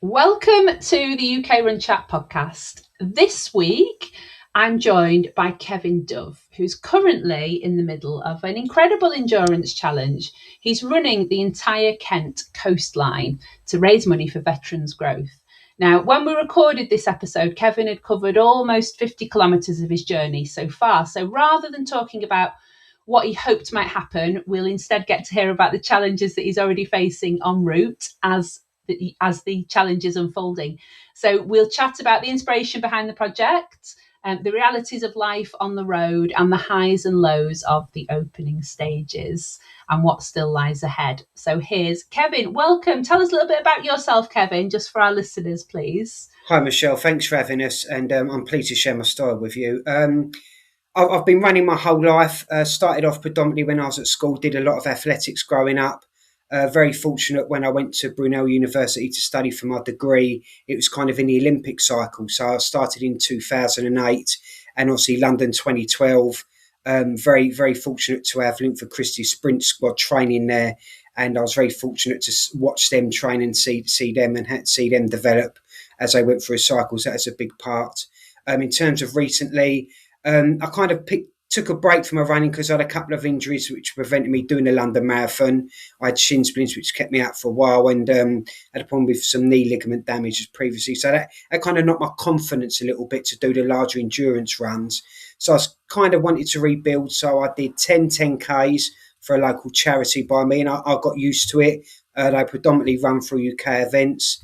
Welcome to the UKRunChat Podcast. This week, I'm joined by Kevin Dove, who's currently in the middle of an incredible endurance challenge. He's running the entire Kent coastline to raise money for veterans' growth. Now, when we recorded this episode, Kevin had covered almost 50 kilometres of his journey so far. So rather than talking about what he hoped might happen, we'll instead get to hear about the challenges that he's already facing en route as the challenge is unfolding. So we'll chat about the inspiration behind the project, the realities of life on the road, and the highs and lows of the opening stages and what still lies ahead. So here's Kevin. Welcome. Tell us a little bit about yourself, Kevin, just for our listeners, please. Hi, Michelle. Thanks for having us, and I'm pleased to share my story with you. I've been running my whole life. Started off predominantly when I was at school, did a lot of athletics growing up. Very fortunate when I went to Brunel University to study for my degree. It was kind of in the Olympic cycle. So I started in 2008 and obviously London 2012. Very, very fortunate to have Linford Christie's sprint squad training there. And I was very fortunate to watch them train and see them and see them develop as they went through cycles. That is a big part. In terms of recently, I kind of took a break from my running because I had a couple of injuries which prevented me doing the London Marathon. I had shin splints which kept me out for a while, and had a problem with some knee ligament damage previously. So that kind of knocked my confidence a little bit to do the larger endurance runs. So I kind of wanted to rebuild. So I did 10Ks for a local charity by me, and I got used to it. They predominantly run through UK events.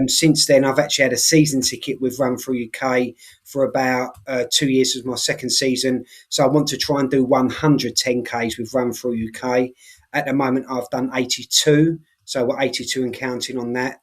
Since then, I've actually had a season ticket with Run Through UK for about 2 years. As my second season. So I want to try and do 100 10Ks with Run Through UK. At the moment, I've done 82. So we're 82 and counting on that.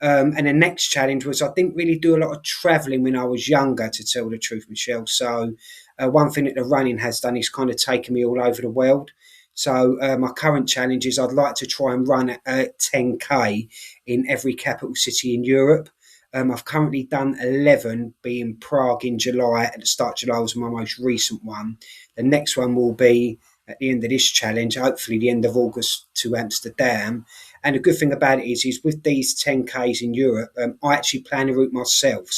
And the next challenge was I didn't really do a lot of travelling when I was younger, to tell the truth, Michelle. So one thing that the running has done is kind of taken me all over the world. So my current challenge is I'd like to try and run a 10K in every capital city in Europe. I've currently done 11, being Prague in July. At the start of July was my most recent one. The next one will be at the end of this challenge, hopefully the end of August, to Amsterdam. And the good thing about it is with these 10Ks in Europe, I actually plan the route myself.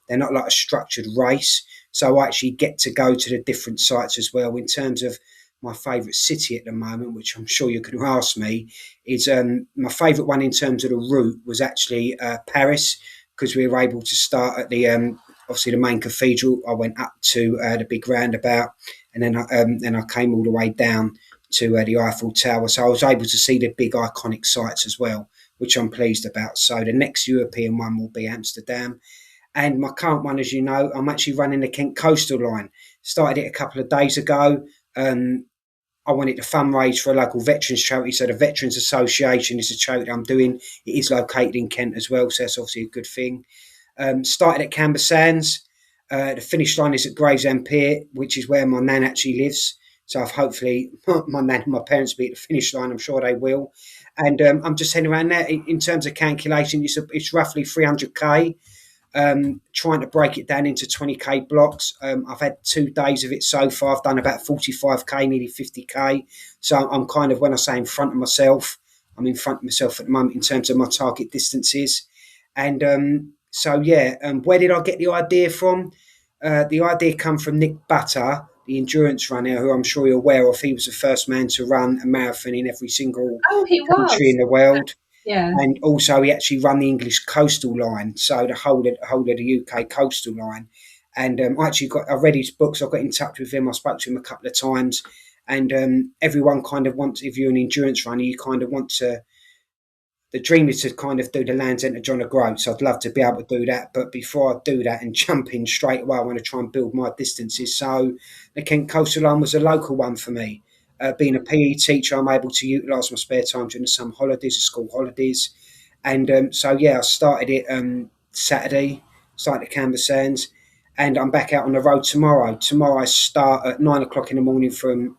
They're not like a structured race. So I actually get to go to the different sites as well. In terms of my favourite city at the moment, which I'm sure you're going to ask me, is my favourite one in terms of the route was actually Paris, because we were able to start at the obviously the main cathedral. I went up to the big roundabout, and then I came all the way down to the Eiffel Tower. So I was able to see the big iconic sites as well, which I'm pleased about. So the next European one will be Amsterdam. And my current one, as you know, I'm actually running the Kent Coastal Line. Started it a couple of days ago. I wanted to fundraise for a local veterans charity. So the Veterans Association is a charity I'm doing. It is located in Kent as well, so that's obviously a good thing. Started at Camber Sands. The finish line is at Gravesend Pier, which is where my nan actually lives. So I've hopefully my nan and my parents will be at the finish line. I'm sure they will. And I'm just heading around there. In terms of calculation, it's roughly 300k. Trying to break it down into 20k blocks. I've had 2 days of it so far. I've done about 45k, nearly 50k. So I'm kind of, when I say in front of myself, I'm in front of myself at the moment in terms of my target distances. And where did I get the idea from? The idea come from Nick Butter, the endurance runner, who I'm sure you're aware of. He was the first man to run a marathon in every single country in the world. Yeah. And also he actually run the English coastal line, so the whole of the UK coastal line. And I read his books, I got in touch with him, I spoke to him a couple of times. And everyone kind of wants, if you're an endurance runner, you kind of want to, the dream is to kind of do the Land's End to John O'Groats. So I'd love to be able to do that. But before I do that and jump in straight away, I want to try and build my distances. So the Kent Coastal Line was a local one for me. Being a PE teacher, I'm able to utilise my spare time during the summer holidays, the school holidays. And I started it Saturday, started at Camber Sands, and I'm back out on the road tomorrow. Tomorrow I start at 9 o'clock in the morning from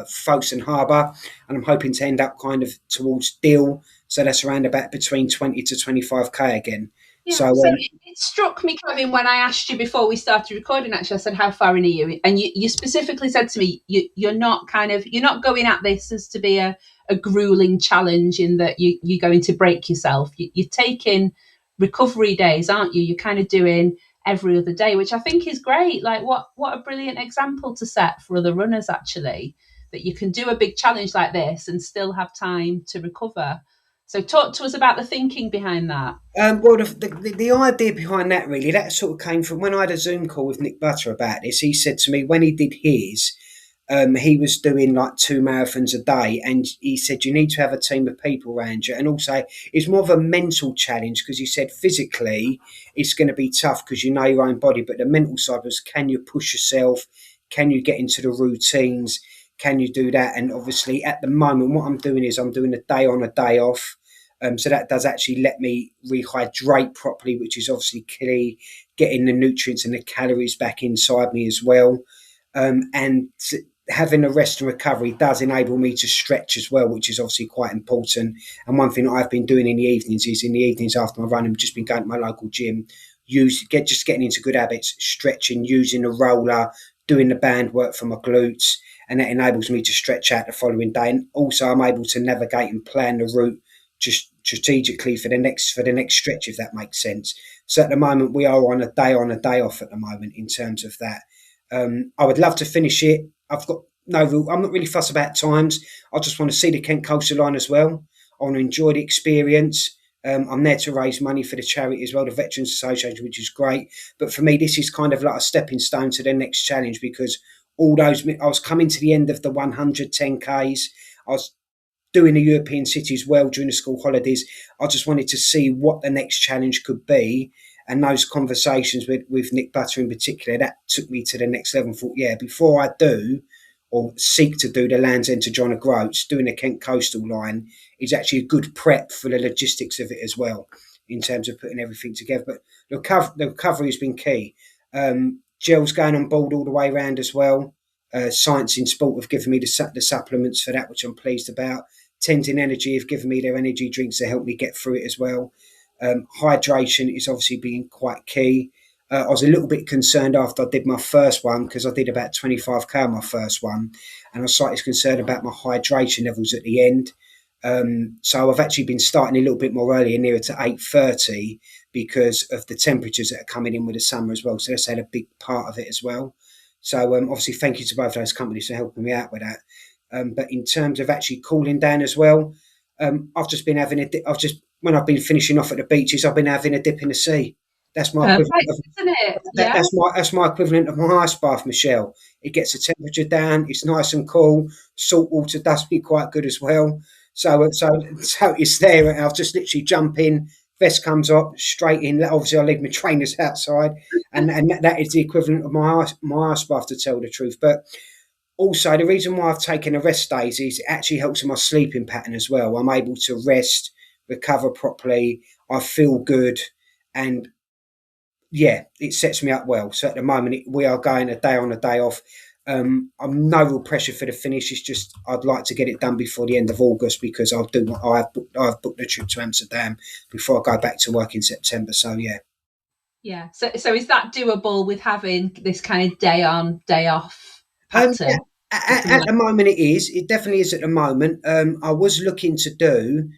Folkestone Harbour, and I'm hoping to end up kind of towards Deal. So that's around about between 20 to 25k again. Yeah, so it struck me, Kevin, when I asked you before we started recording, actually, I said, how far in are you? And you specifically said to me, you're not going at this as to be a a grueling challenge in that you're going to break yourself. You're taking recovery days, aren't you? You're kind of doing every other day, which I think is great. Like what a brilliant example to set for other runners, actually, that you can do a big challenge like this and still have time to recover. So talk to us about the thinking behind that. Well, the idea behind that really, that sort of came from when I had a Zoom call with Nick Butter about this. He said to me when he did his, he was doing like 2 marathons a day, and he said you need to have a team of people around you, and also it's more of a mental challenge because he said physically it's going to be tough because you know your own body, but the mental side was can you push yourself, can you get into the routines, can you do that? And obviously at the moment what I'm doing is I'm doing a day on, a day off. So that does actually let me rehydrate properly, which is obviously key, getting the nutrients and the calories back inside me as well. And having a rest and recovery does enable me to stretch as well, which is obviously quite important. And one thing that I've been doing in the evenings is in the evenings after my run, I've just been going to my local gym, getting into good habits, stretching, using a roller, doing the band work for my glutes, and that enables me to stretch out the following day. And also I'm able to navigate and plan the route just strategically for the next stretch, if that makes sense. So at the moment we are on a day off at the moment in terms of that. I would love to finish it. I'm not really fussed about times. I just want to see the Kent Coastline as well. I want to enjoy the experience. I'm there to raise money for the charity as well, the Veterans Association, which is great. But for me, this is kind of like a stepping stone to the next challenge because I was coming to the end of the 110Ks. I was doing the European cities well during the school holidays. I just wanted to see what the next challenge could be. And those conversations with Nick Butter in particular, that took me to the next level. I thought, yeah, before I do or seek to do the Land's End to John O'Groats, doing the Kent Coastal Line is actually a good prep for the logistics of it as well, in terms of putting everything together. But the recovery has been key. Gel's going on board all the way around as well. Science in Sport have given me the supplements for that, which I'm pleased about. Tenzing Energy have given me their energy drinks to help me get through it as well. Hydration is obviously being quite key. I was a little bit concerned after I did my first one because I did about 25k on my first one, and I was slightly concerned about my hydration levels at the end. So I've actually been starting a little bit more early, nearer to 8:30, because of the temperatures that are coming in with the summer as well. So that's had a big part of it as well. So obviously, thank you to both those companies for helping me out with that. But in terms of actually cooling down as well, I've just been having when I've been finishing off at the beaches, I've been having a dip in the sea. That's my Perfect, equivalent of, isn't it? Yeah. that's my equivalent of my ice bath, Michelle. It gets the temperature down. It's nice and cool. Salt water does be quite good as well. So it's there. And I'll just literally jump in. Vest comes up, straight in. Obviously, I leave my trainers outside, and that is the equivalent of my ice bath, to tell the truth. But also, the reason why I've taken a rest days is it actually helps with my sleeping pattern as well. I'm able to rest, recover properly. I feel good, and yeah, it sets me up well. So at the moment, we are going a day on, a day off. I'm no real pressure for the finish. It's just I'd like to get it done before the end of August because I've booked the trip to Amsterdam before I go back to work in September. So yeah. Yeah. So is that doable with having this kind of day on, day off pattern? At the moment, it is. It definitely is at the moment. I was looking to do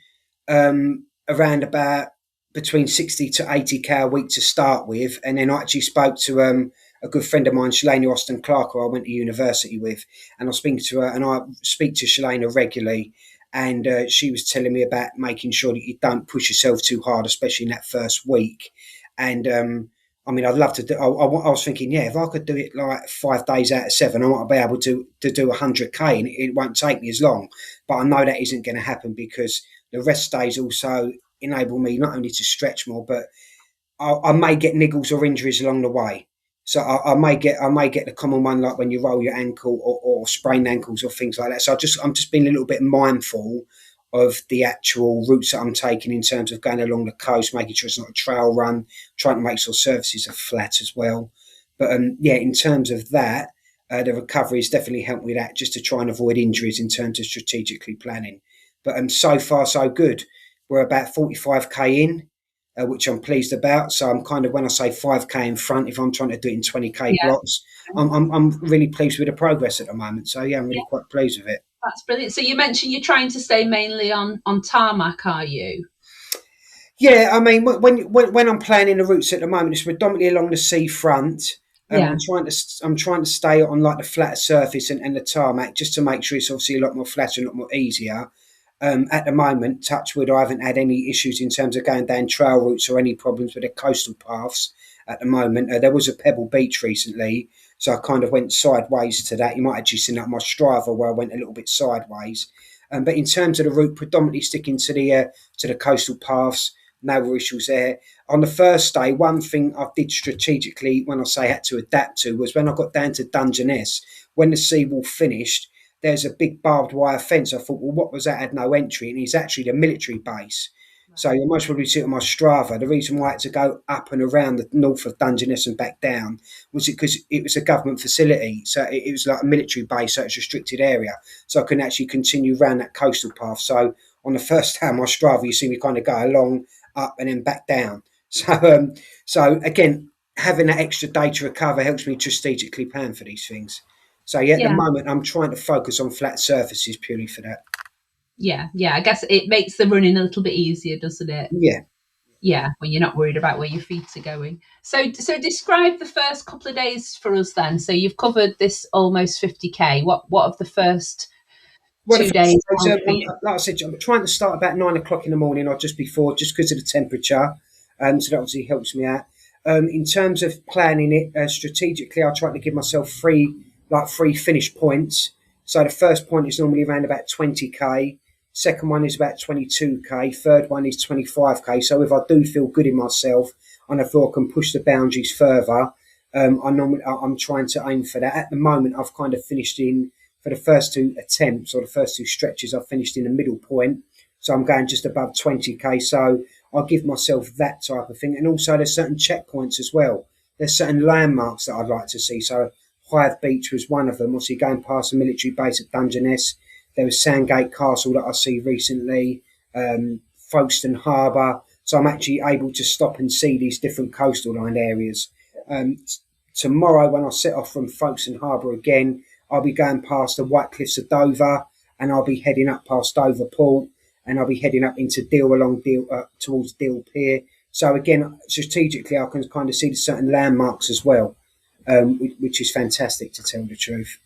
around about between 60 to 80k a week to start with, and then I actually spoke to a good friend of mine, Shalana Austin Clark, who I went to university with, and I speak to her, and I speak to Shalana regularly, and she was telling me about making sure that you don't push yourself too hard, especially in that first week. And I mean, I'd love to do. I was thinking, yeah, if I could do it like 5 days out of 7, I might be able to do 100k, and it won't take me as long. But I know that isn't going to happen because the rest days also enable me not only to stretch more, but I may get niggles or injuries along the way. So I may get the common one, like when you roll your ankle or sprain ankles or things like that. So I'm just being a little bit mindful of the actual routes that I'm taking in terms of going along the coast, making sure it's not a trail run, trying to make sure surfaces are flat as well. But yeah, in terms of that, the recovery has definitely helped with that, just to try and avoid injuries in terms of strategically planning. But so far, so good. We're about 45k in, which I'm pleased about. So I'm kind of, when I say 5k in front, if I'm trying to do it in 20k blocks, I'm really pleased with the progress at the moment. So yeah, I'm really quite pleased with it. That's brilliant. So you mentioned you're trying to stay mainly on tarmac, are you? Yeah, I mean, when I'm planning the routes at the moment, it's predominantly along the seafront. Yeah. I'm trying to stay on like the flatter surface and the tarmac, just to make sure it's obviously a lot more flatter and a lot more easier. At the moment, touch wood, I haven't had any issues in terms of going down trail routes or any problems with the coastal paths at the moment. There was a pebble beach recently, so I kind of went sideways to that. You might actually seen that on my Strava where I went a little bit sideways. But in terms of the route, predominantly sticking to the coastal paths, no issues there. On the first day, one thing I did strategically, when I say had to adapt to, was when I got down to Dungeness, when the seawall finished, there's a big barbed wire fence. I thought, well, what was that? Had no entry, and it's actually the military base. So you'll most probably see it on my Strava. The reason why I had to go up and around the north of Dungeness and back down was because it was a government facility. So it was like a military base, so it's a restricted area. So I couldn't actually continue around that coastal path. So on the first day on my Strava, you see me kind of go along, up, and then back down. So again, having that extra day to recover helps me strategically plan for these things. So yeah, at the Yeah. moment, I'm trying to focus on flat surfaces purely for that. Yeah. I guess it makes the running a little bit easier, doesn't it? Yeah. Yeah, when you're not worried about where your feet are going. So describe the first couple of days for us then. So you've covered this almost 50k. What of the first Well, the 2 first days? like I said, I'm trying to start about 9 o'clock in the morning or just before, just because of the temperature. So that obviously helps me out. In terms of planning it strategically, I try to give myself three finish points. So the first point is normally around about 20k. Second one is about 22k. Third one is 25k. So if I do feel good in myself and I feel I can push the boundaries further, I'm trying to aim for that. At the moment, I've kind of finished in for the first two attempts or the first two stretches. I've finished in the middle point, so I'm going just above 20k. So I'll give myself that type of thing. And also, there's certain checkpoints as well. There's certain landmarks that I'd like to see. So Hythe Beach was one of them. Obviously, going past the military base at Dungeness. There was Sandgate Castle that I see recently, Folkestone Harbour. So I'm actually able to stop and see these different coastal line areas. Tomorrow, when I set off from Folkestone Harbour again, I'll be going past the White Cliffs of Dover, and I'll be heading up past Dover Port, and I'll be heading up into Deal towards Deal Pier. So again, strategically, I can kind of see the certain landmarks as well, which is fantastic, to tell the truth.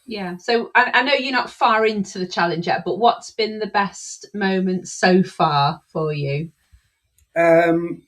Yeah. So I know you're not far into the challenge yet, but what's been the best moment so far for you? The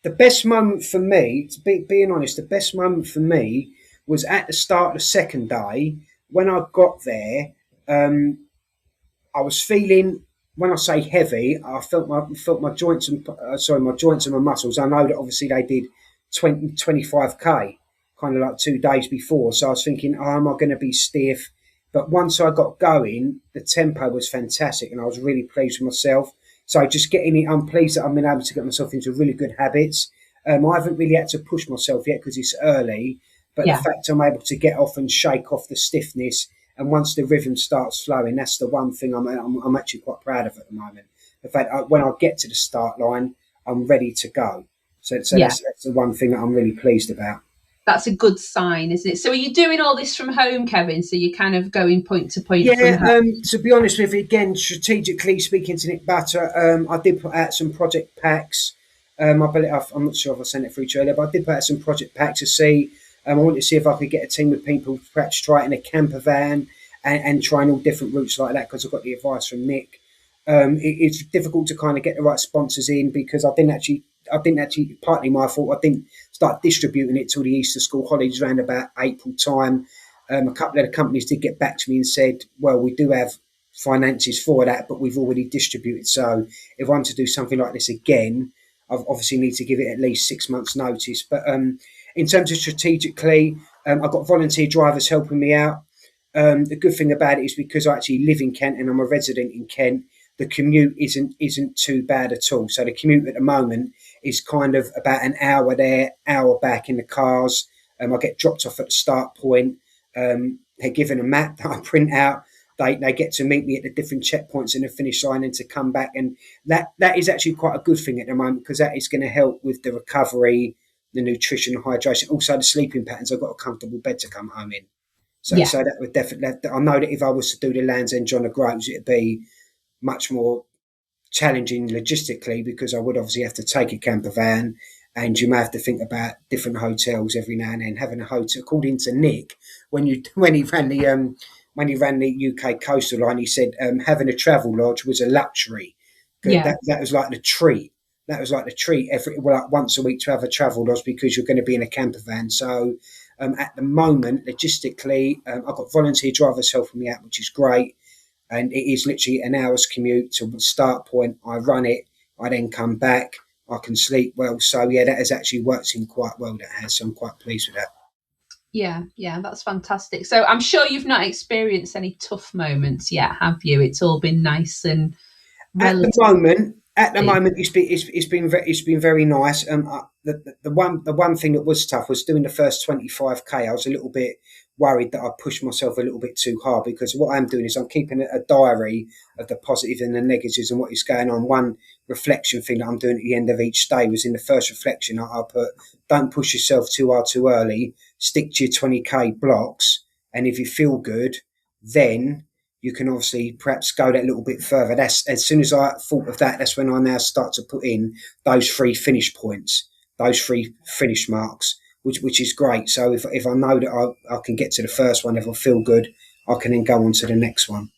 best moment for me, being honest, the best moment for me was at the start of the second day. When I got there, I was feeling, when I say heavy, I felt my joints and my joints and my muscles. I know that obviously they did 25k, kind of like 2 days before. So I was thinking, oh, am I going to be stiff? But once I got going, the tempo was fantastic, and I was really pleased with myself. So just getting it, I'm pleased that I've been able to get myself into really good habits. I haven't really had to push myself yet because it's early, but Yeah. the fact I'm able to get off and shake off the stiffness, and once the rhythm starts flowing, that's the one thing I'm actually quite proud of at the moment. The fact when I get to the start line, I'm ready to go. So Yeah. that's the one thing that I'm really pleased about. That's a good sign, isn't it? So are you doing all this from home, Kevin? So you're kind of going point to point from Yeah, home? to be honest with you, again, strategically speaking to Nick Butter, I did put out some project packs. I believe I'm not sure if I sent it through to you earlier, but I did put out some project packs to see. I wanted to see if I could get a team of people, perhaps try it in a camper van and trying all different routes like that, because I got the advice from Nick. It's difficult to kind of get the right sponsors in, because I didn't actually, partly my fault, I didn't start distributing it till the Easter school holidays around about April time. A couple of the companies did get back to me and said, well, we do have finances for that, but we've already distributed. So if I want to do something like this again, I obviously need to give it at least 6 months notice. But in terms of strategically, I've got volunteer drivers helping me out. The good thing about it is, because I actually live in Kent and I'm a resident in Kent, the commute isn't too bad at all. So the commute at the moment is kind of about an hour there, hour back in the cars. I get dropped off at the start point. They're given a map that I print out. They get to meet me at the different checkpoints in the finish line and to come back. And that is actually quite a good thing at the moment, because that is going to help with the recovery, the nutrition, hydration, also the sleeping patterns. I've got a comfortable bed to come home in. So that would definitely. I know that if I was to do the Land's End John O'Groats, it'd be much more challenging logistically because I would obviously have to take a camper van, and you may have to think about different hotels every now and then. Having a hotel, according to Nick, when he ran the UK coastal line, he said having a travel lodge was a luxury. That was like the treat. That was like the treat like once a week to have a travel lodge because you're going to be in a camper van. So at the moment, logistically, I've got volunteer drivers helping me out, which is great. And it is literally an hour's commute to the start point. I run it, I then come back, I can sleep well. So yeah, that has actually worked in quite well. That has, so I'm quite pleased with that. Yeah, that's fantastic. So I'm sure you've not experienced any tough moments yet, have you? It's all been nice and relative. At the moment, it's been very nice. The one thing that was tough was doing the first 25k. I was a little bit worried that I pushed myself a little bit too hard because what I'm doing is I'm keeping a diary of the positives and the negatives and what is going on. One reflection thing that I'm doing at the end of each day was in the first reflection. I put, don't push yourself too hard too early. Stick to your 20k blocks, and if you feel good, then you can obviously perhaps go that little bit further. That's as soon as I thought of that, that's when I now start to put in those 3 finish points, those 3 finish marks, which is great. So if I know that I can get to the first one, if I feel good, I can then go on to the next one.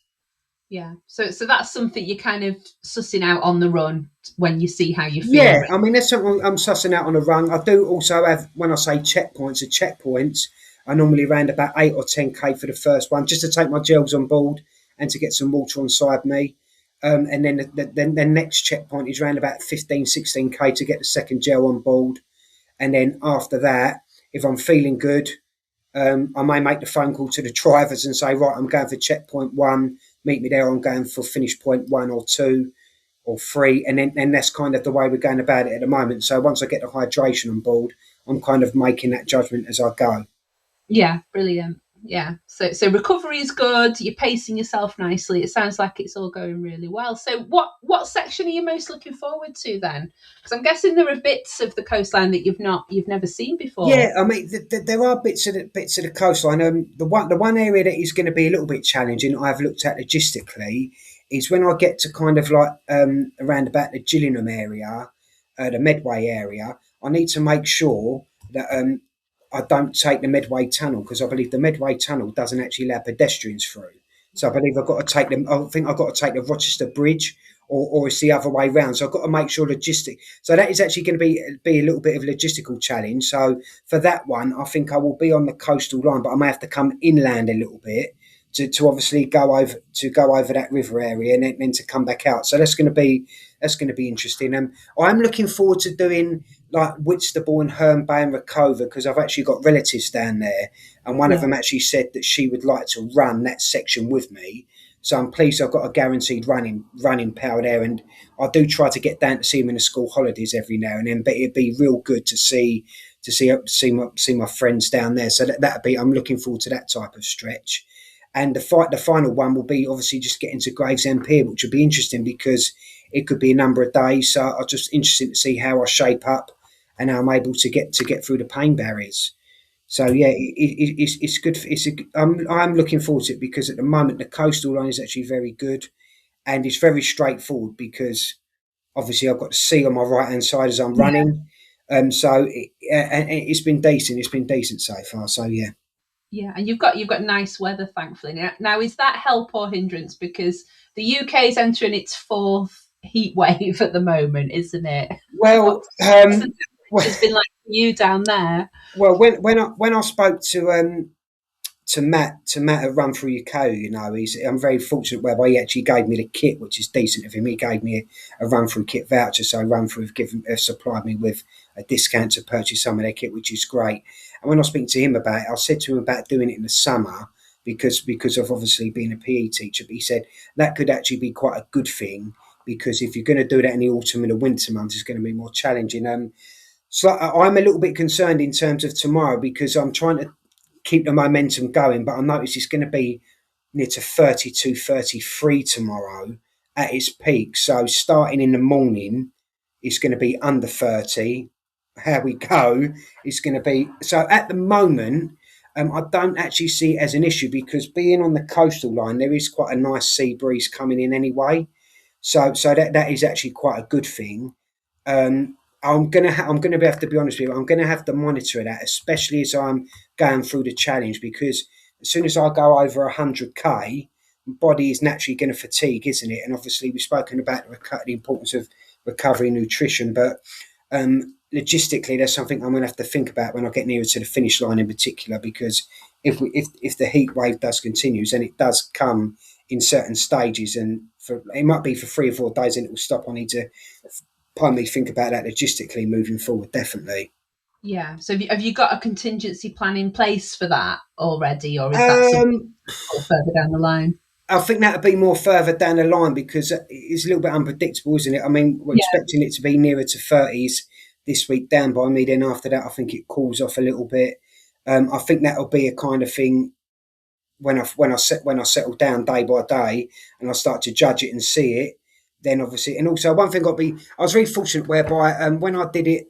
Yeah. So that's something you're kind of sussing out on the run when you see how you feel. Yeah, I mean, that's something I'm sussing out on the run. I do also have, when I say checkpoints, I normally around about 8 or 10k for the first one, just to take my gels on board and to get some water on side me. And then the next checkpoint is around about 15, 16k to get the second gel on board. And then after that, if I'm feeling good, I may make the phone call to the drivers and say, right, I'm going for checkpoint 1, meet me there, I'm going for finish point 1 or 2 or 3. And then that's kind of the way we're going about it at the moment. So once I get the hydration on board, I'm kind of making that judgment as I go. Yeah, brilliant. Yeah. So recovery is good. You're pacing yourself nicely. It sounds like it's all going really well. So what section are you most looking forward to then? Because I'm guessing there are bits of the coastline that you've never seen before. Yeah, I mean there are bits of the coastline. The one area that is going to be a little bit challenging, I've looked at logistically, is when I get to kind of like around about the Gillingham area, the Medway area. I need to make sure that I don't take the Medway Tunnel because I believe the Medway Tunnel doesn't actually allow pedestrians through. So I believe I've got to take them. I think I've got to take the Rochester Bridge, or it's the other way round. So I've got to make sure logistic. So that is actually going to be a little bit of a logistical challenge. So for that one, I think I will be on the coastal line, but I may have to come inland a little bit to obviously go over that river area and then to come back out. So that's going to be interesting. I'm looking forward to doing like Whitstable and Herne Bay and Racova because I've actually got relatives down there, and one of them actually said that she would like to run that section with me. So I'm pleased I've got a guaranteed running power there, and I do try to get down to see them in the school holidays every now and then. But it'd be real good to see my friends down there. So that'd be, I'm looking forward to that type of stretch. And the final one will be obviously just getting to Gravesend Pier, which would be interesting because it could be a number of days. So I'm just interested to see how I shape up and how I'm able to get through the pain barriers. So yeah, it's good. I'm looking forward to it because at the moment the coastal line is actually very good, and it's very straightforward because obviously I've got the sea on my right hand side as I'm running. So it's been decent. It's been decent so far. So yeah. Yeah, and you've got nice weather, thankfully. Now, is that help or hindrance? Because the UK is entering its 4th heat wave at the moment, isn't it? Well, it's been like for you down there. Well, when I spoke to Matt at Run Through UK, I'm very fortunate whereby he actually gave me the kit, which is decent of him. He gave me a Run Through kit voucher, so Run Through have supplied me with a discount to purchase some of their kit, which is great. And when I speak to him about it, I said to him about doing it in the summer because of obviously being a PE teacher. But he said that could actually be quite a good thing because if you're going to do that in the autumn and the winter months, it's going to be more challenging. So I'm a little bit concerned in terms of tomorrow because I'm trying to keep the momentum going, but I notice it's going to be near to 32, 33 tomorrow at its peak. So starting in the morning, it's going to be under 30. How we go is going to be... So at the moment, I don't actually see it as an issue because being on the coastal line, there is quite a nice sea breeze coming in anyway. So that is actually quite a good thing. I'm gonna have to be honest with you. I'm gonna have to monitor that, especially as I'm going through the challenge, because as soon as I go over 100k, my body is naturally going to fatigue, isn't it? And obviously, we've spoken about the importance of recovery and nutrition, but logistically, there's something I'm going to have to think about when I get nearer to the finish line, in particular, because if the heat wave does continue, and it does come in certain stages, and it might be for 3 or 4 days, and it will stop. I need to probably think about that logistically moving forward, definitely. Yeah. So have you got a contingency plan in place for that already, or is that something further down the line? I think that would be more further down the line because it's a little bit unpredictable, isn't it? I mean, we're expecting it to be nearer to 30s this week down by me. Then after that, I think it cools off a little bit. I think that'll be a kind of thing when I settle down day by day and I start to judge it and see it. Then obviously, and also one thing I was very fortunate whereby when I did it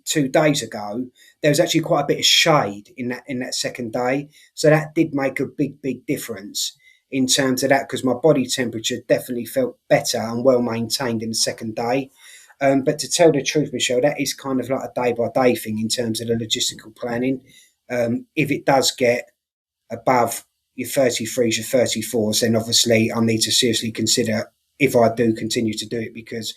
2 days ago, there was actually quite a bit of shade in that second day, so that did make a big difference in terms of that, because my body temperature definitely felt better and well maintained in the second day. But to tell the truth, Michelle, that is kind of like a day by day thing in terms of the logistical planning. If it does get above your 33s, your 34s, then obviously I need to seriously consider if I do continue to do it, because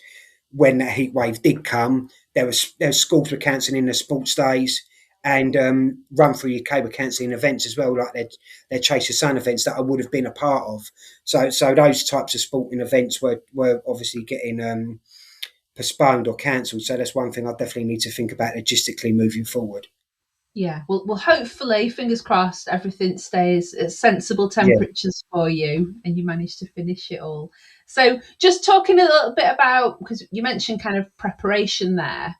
when that heat wave did come, there was schools were cancelling their sports days, and Run Through UK were cancelling events as well, like their Chase the Sun events that I would have been a part of. So those types of sporting events were obviously getting postponed or cancelled. So that's one thing I definitely need to think about logistically moving forward. Yeah, well, hopefully, fingers crossed, everything stays at sensible temperatures for you, and you manage to finish it all. So, just talking a little bit about, because you mentioned kind of preparation there.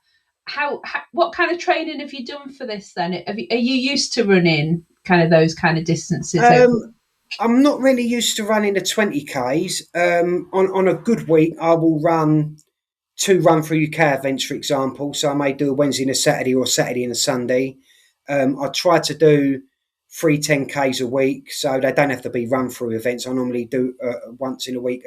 What kind of training have you done for this? Then, are you used to running kind of those kind of distances? I'm not really used to running the 20Ks. On a good week, I will run 2 Run Through UK events, for example. So I may do a Wednesday and a Saturday, or a Saturday and a Sunday. I try to do 3 10Ks a week, so they don't have to be run through events. I normally do once in a week.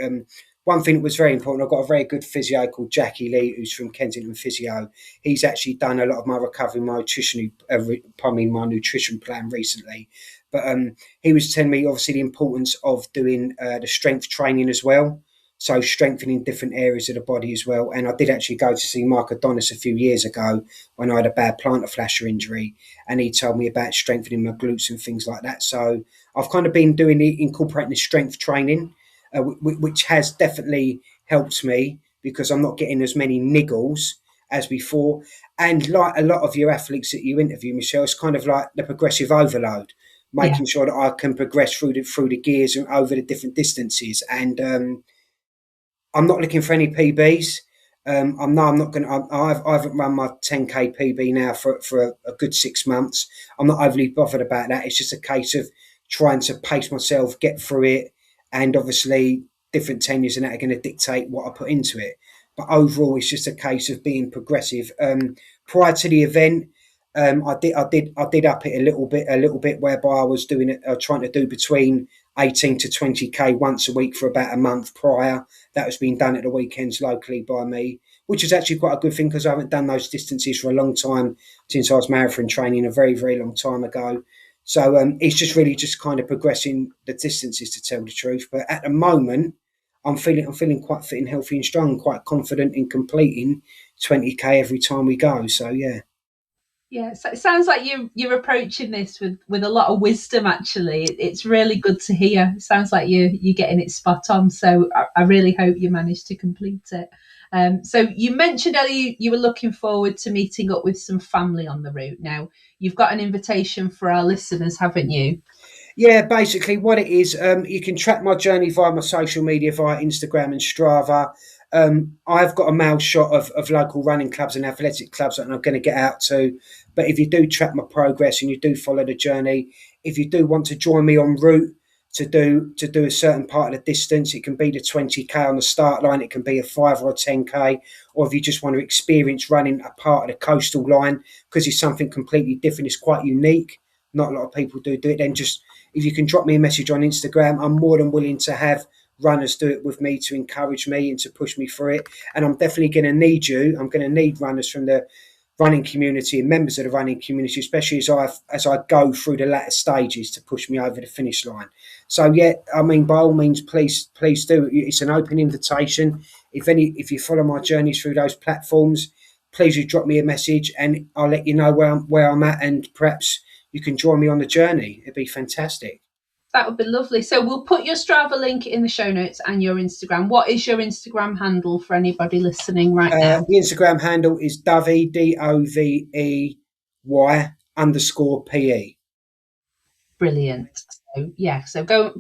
One thing that was very important, I've got a very good physio called Jackie Lee, who's from Kensington Physio. He's actually done a lot of my recovery, my nutrition plan recently. But he was telling me, obviously, the importance of doing the strength training as well. So strengthening different areas of the body as well. And I did actually go to see Mark Adonis a few years ago when I had a bad plantar fascia injury, and he told me about strengthening my glutes and things like that. So I've kind of been incorporating the strength training, which has definitely helped me, because I'm not getting as many niggles as before. And like a lot of your athletes that you interview, Michelle, it's kind of like the progressive overload, making sure that I can progress through the gears and over the different distances. And I'm not looking for any PBs. I'm not going to. I haven't run my 10K PB now for a good 6 months. I'm not overly bothered about that. It's just a case of trying to pace myself, get through it, and obviously different tenures and that are going to dictate what I put into it. But overall, it's just a case of being progressive. Prior to the event, I did up it a little bit, whereby I was doing it, trying to do between 18 to 20K once a week for about a month prior. That was being done at the weekends locally by me, which is actually quite a good thing, because I haven't done those distances for a long time, since I was marathon training a very, very long time ago. So it's just really just kind of progressing the distances, to tell the truth. But at the moment, I'm feeling quite fit and healthy and strong, quite confident in completing 20K every time we go. So yeah. Yeah, so it sounds like you're approaching this with a lot of wisdom. Actually, it's really good to hear. It sounds like you're getting it spot on. So I really hope you manage to complete it. So you mentioned earlier you were looking forward to meeting up with some family on the route. Now you've got an invitation for our listeners, haven't you? Yeah, basically what it is, you can track my journey via my social media, via Instagram and Strava. I've got a mail shot of local running clubs and athletic clubs that I'm going to get out to. But if you do track my progress and you do follow the journey, if you do want to join me en route to do a certain part of the distance, it can be the 20K on the start line, it can be a 5 or a 10K, or if you just want to experience running a part of the coastal line, because it's something completely different, it's quite unique. not a lot of people do it, then just if you can drop me a message on Instagram, I'm more than willing to have runners do it with me to encourage me and to push me through it. And I'm definitely going to need you. I'm going to need runners from the running community and members of the running community, especially as I go through the latter stages, to push me over the finish line. So yeah, I mean, by all means, please do. It's an open invitation. If you follow my journeys through those platforms, please do drop me a message and I'll let you know where I'm at, and perhaps you can join me on the journey. It'd be fantastic. That would be lovely. So we'll put your Strava link in the show notes and your Instagram. What is your Instagram handle for anybody listening right now? The Instagram handle is Dovey, DOVEY _PE. Brilliant. So yeah, so go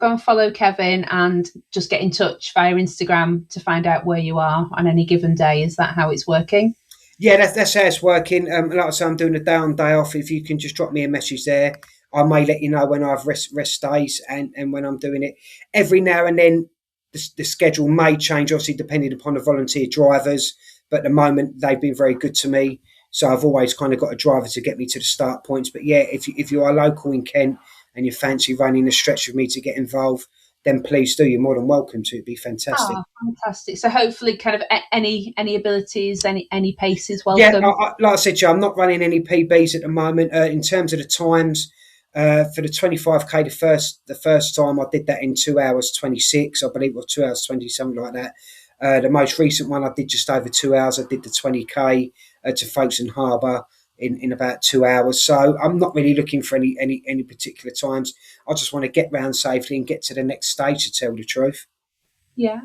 and follow Kevin and just get in touch via Instagram to find out where you are on any given day. Is that how it's working? Yeah, that's how it's working. Like I say, I'm doing a day on, day off. If you can just drop me a message there, I may let you know when I have rest days and when I'm doing it. Every now and then, the schedule may change, obviously, depending upon the volunteer drivers. But at the moment, they've been very good to me. So I've always kind of got a driver to get me to the start points. But yeah, if you are local in Kent and you fancy running a stretch with me to get involved, then please do. You're more than welcome to. It'd be fantastic. Oh, fantastic. So hopefully kind of any abilities, any paces welcome. Yeah, like I said, I'm not running any PBs at the moment. In terms of the times, for the 25k, the first time I did that in 2 hours 26, I believe, or 2 hours 20, something like that. The most recent one I did just over 2 hours. I did the 20k to Folkestone Harbour in about 2 hours. So I'm not really looking for any particular times. I just want to get round safely and get to the next stage, to tell the truth. Yeah.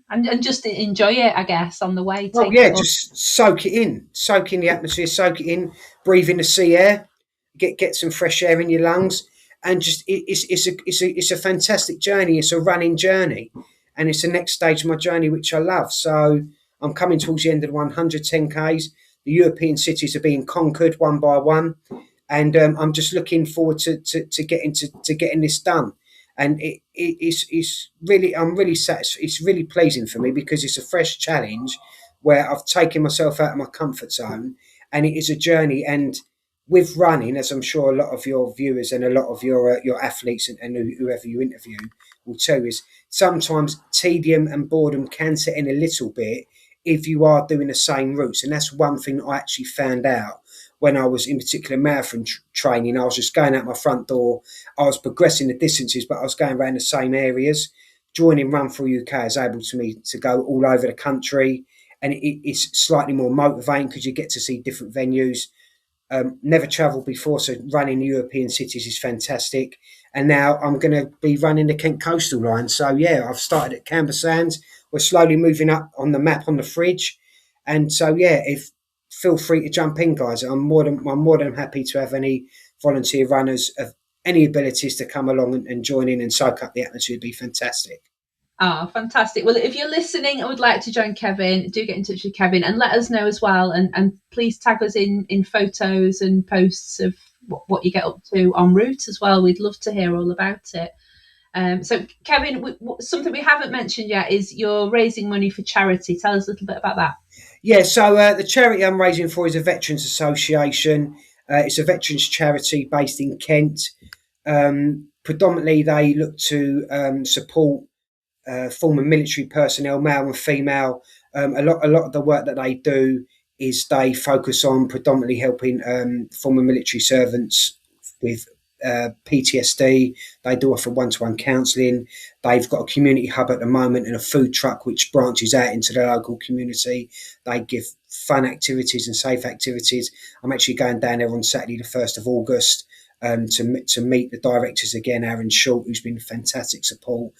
And just enjoy it, I guess, on the way. Well, yeah, just soak in the atmosphere, soak it in, breathe in the sea air, get some fresh air in your lungs, and just it's a fantastic journey. It's a running journey, and it's the next stage of my journey, which I love. So I'm coming towards the end of the 110Ks. The European cities are being conquered one by one, and I'm just looking forward to getting this done. And it's really, I'm really satisfied. It's really pleasing for me because it's a fresh challenge where I've taken myself out of my comfort zone, and it is a journey. And with running, as I'm sure a lot of your viewers and a lot of your athletes and whoever you interview will tell you, is sometimes tedium and boredom can set in a little bit if you are doing the same routes. And that's one thing I actually found out when I was in particular marathon training. I was just going out my front door. I was progressing the distances, but I was going around the same areas. Joining Run for UK has able to me to go all over the country, and it's slightly more motivating because you get to see different venues. Never travelled before, so running European cities is fantastic. And now I'm going to be running the Kent Coastal Line. So yeah, I've started at Camber Sands. We're slowly moving up on the map on the fridge, and so yeah, feel free to jump in, guys. I'm more than happy to have any volunteer runners of any abilities to come along and join in and soak up the atmosphere. It'd be fantastic. Oh, fantastic. Well, if you're listening and would like to join Kevin, do get in touch with Kevin and let us know as well. And please tag us in photos and posts of what you get up to en route as well. We'd love to hear all about it. So, Kevin, something we haven't mentioned yet is you're raising money for charity. Tell us a little bit about that. Yeah, so the charity I'm raising for is a Veterans Association. It's a veterans charity based in Kent. Predominantly, they look to support former military personnel, male and female. A lot of the work that they do is they focus on predominantly helping former military servants with PTSD. They do offer one-to-one counselling. They've got a community hub at the moment and a food truck which branches out into the local community. They give fun activities and safe activities. I'm actually going down there on Saturday the 1st of August to meet the directors again, Aaron Short, who's been fantastic support.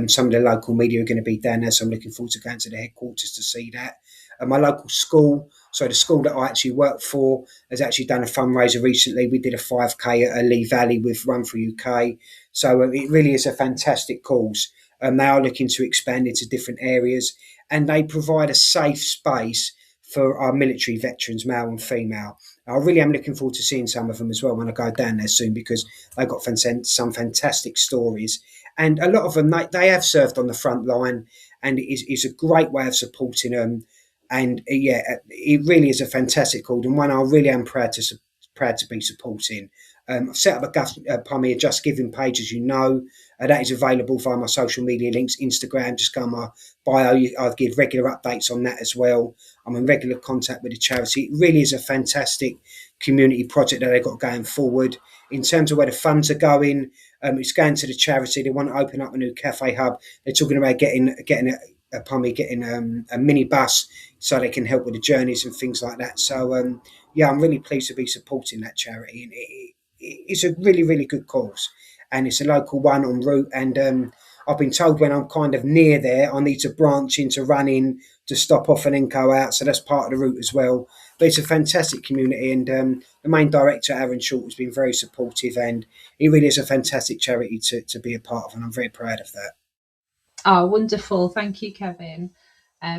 Some of the local media are going to be down there, so I'm looking forward to going to the headquarters to see that. My local school, so the school that I actually work for, has actually done a fundraiser recently. We did a 5K at Lee Valley with Run for UK. So it really is a fantastic cause. They are looking to expand into different areas, and they provide a safe space for our military veterans, male and female. I really am looking forward to seeing some of them as well when I go down there soon, because they've got some fantastic stories. And a lot of them, they have served on the front line, and it is a great way of supporting them. And yeah, it really is a fantastic cause, and one I really am proud to be supporting. I've set up a Just Giving page, as you know. That is available via my social media links, Instagram. Just go on my bio. I give regular updates on that as well. I'm in regular contact with the charity. It really is a fantastic community project that they've got going forward. In terms of where the funds are going, it's going to the charity. They want to open up a new cafe hub. They're talking about getting a mini bus so they can help with the journeys and things like that. So, I'm really pleased to be supporting that charity. And it's a really, really good cause. And it's a local one en route. And I've been told when I'm kind of near there, I need to branch into running to stop off and then go out. So that's part of the route as well. But it's a fantastic community. And the main director, Aaron Short, has been very supportive. And it really is a fantastic charity to be a part of. And I'm very proud of that. Oh, wonderful. Thank you, Kevin.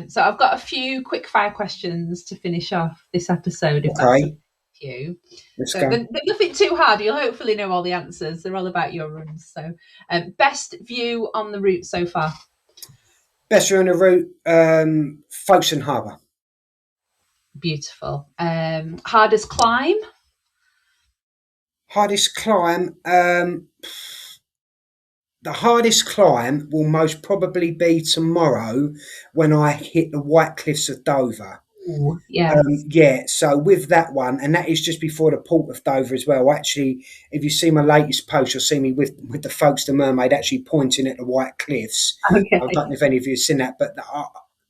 So I've got a few quick fire questions to finish off this episode, if that's okay with you. So they're nothing too hard. You'll hopefully know all the answers. They're all about your runs. So best view on the route so far? Best view on the route, Folkestone Harbour. Beautiful. Hardest climb? Hardest climb? The hardest climb will most probably be tomorrow when I hit the White Cliffs of Dover. Ooh, yes. So with that one, and that is just before the port of Dover as well. Actually, if you see my latest post, you'll see me with the Folkestone Mermaid actually pointing at the White Cliffs. Okay. I don't know if any of you have seen that, but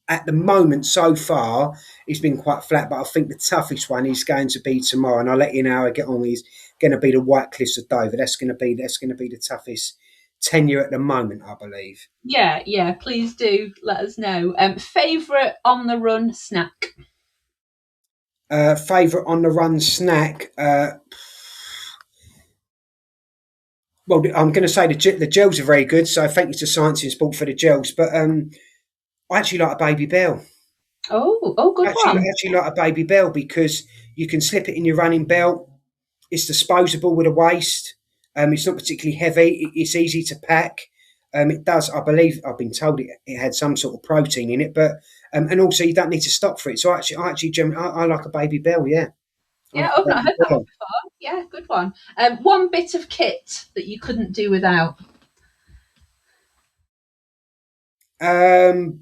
at the moment so far, it's been quite flat. But I think the toughest one is going to be tomorrow, and I'll let you know how I get on. Is going to be the White Cliffs of Dover. That's going to be the toughest tenure at the moment, I believe. Yeah, please do let us know. Favourite on the run snack? Favourite on the run snack? Well, I'm going to say the gels are very good, so thank you to Science in Sport for the gels. But I actually like a Baby Bell. Oh, good one. I actually like a Baby Bell because you can slip it in your running belt. It's disposable with a waist. It's not particularly heavy. It's easy to pack. It does, I believe, I've been told it had some sort of protein in it, but and also you don't need to stop for it. So I like a Baby Bell. Yeah. Yeah, I've not heard that one before. Yeah, good one. One bit of kit that you couldn't do without. I'll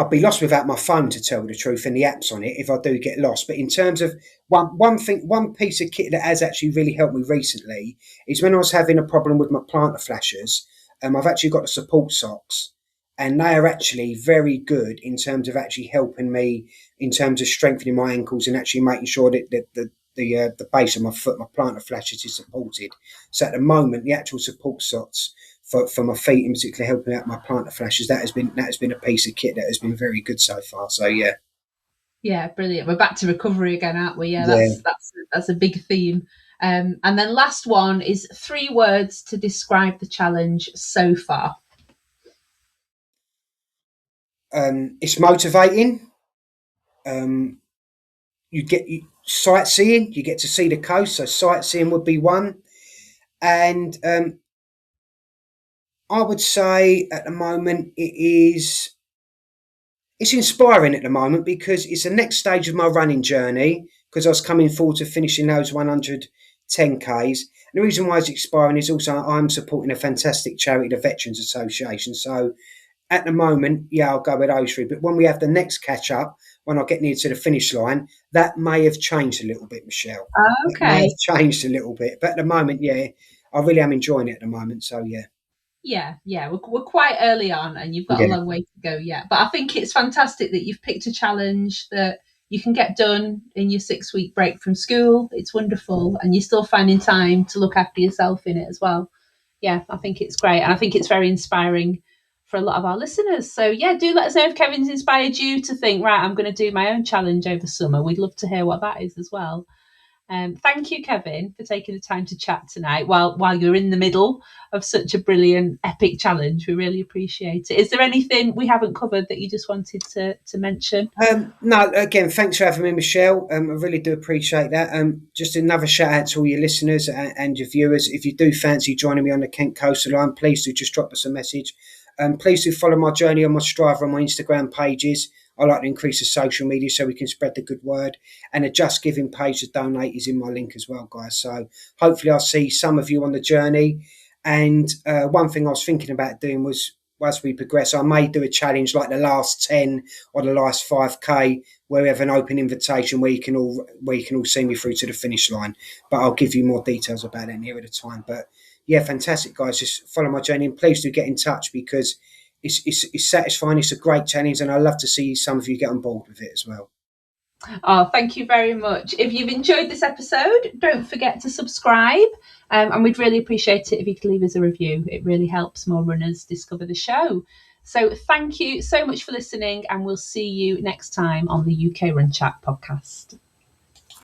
be lost without my phone, to tell the truth, and the apps on it if I do get lost. But in terms of one piece of kit that has actually really helped me recently is when I was having a problem with my plantar fascias. I've actually got the support socks, and they are actually very good in terms of actually helping me in terms of strengthening my ankles and actually making sure that the base of my foot, my plantar fascias, is supported. So at the moment, the actual support socks for my feet, in particular, helping out my plantar fascias, that has been a piece of kit that has been very good so far. So yeah, brilliant. We're back to recovery again, aren't we? That's a big theme. And then last one is 3 words to describe the challenge so far. It's motivating. You get sightseeing. You get to see the coast, so sightseeing would be one. And I would say at the moment it's inspiring at the moment because it's the next stage of my running journey, because I was coming forward to finishing those 110Ks. And the reason why it's inspiring is also I'm supporting a fantastic charity, the Veterans Association. So at the moment, I'll go with those 3. But when we have the next catch up, when I get near to the finish line, that may have changed a little bit, Michelle. Okay. It may have changed a little bit. But at the moment, I really am enjoying it at the moment. So, Yeah, we're quite early on and you've got a long way to go yet. But I think it's fantastic that you've picked a challenge that you can get done in your 6-week break from school. It's wonderful. And you're still finding time to look after yourself in it as well. Yeah, I think it's great. And I think it's very inspiring for a lot of our listeners. So, do let us know if Kevin's inspired you to think, right, I'm going to do my own challenge over summer. We'd love to hear what that is as well. Thank you, Kevin, for taking the time to chat tonight while you're in the middle of such a brilliant, epic challenge. We really appreciate it. Is there anything we haven't covered that you just wanted to mention? No, again, thanks for having me, Michelle. I really do appreciate that. Just another shout out to all your listeners and your viewers. If you do fancy joining me on the Kent Coastline, please do just drop us a message. Please do follow my journey on my Strava and my Instagram pages. I like to increase the social media so we can spread the good word. And a Just Giving page to donate is in my link as well, guys. So hopefully I'll see some of you on the journey. And one thing I was thinking about doing was, as we progress, I may do a challenge like the last 10 or the last 5K, where we have an open invitation where you can all see me through to the finish line. But I'll give you more details about it nearer the time. But yeah, fantastic, guys. Just follow my journey, and please do get in touch, because it's satisfying. It's a great challenge, and I'd love to see some of you get on board with it as well. Oh, thank you very much. If you've enjoyed this episode, don't forget to subscribe. And we'd really appreciate it if you could leave us a review. It really helps more runners discover the show. So thank you so much for listening, and we'll see you next time on the UK Run Chat podcast.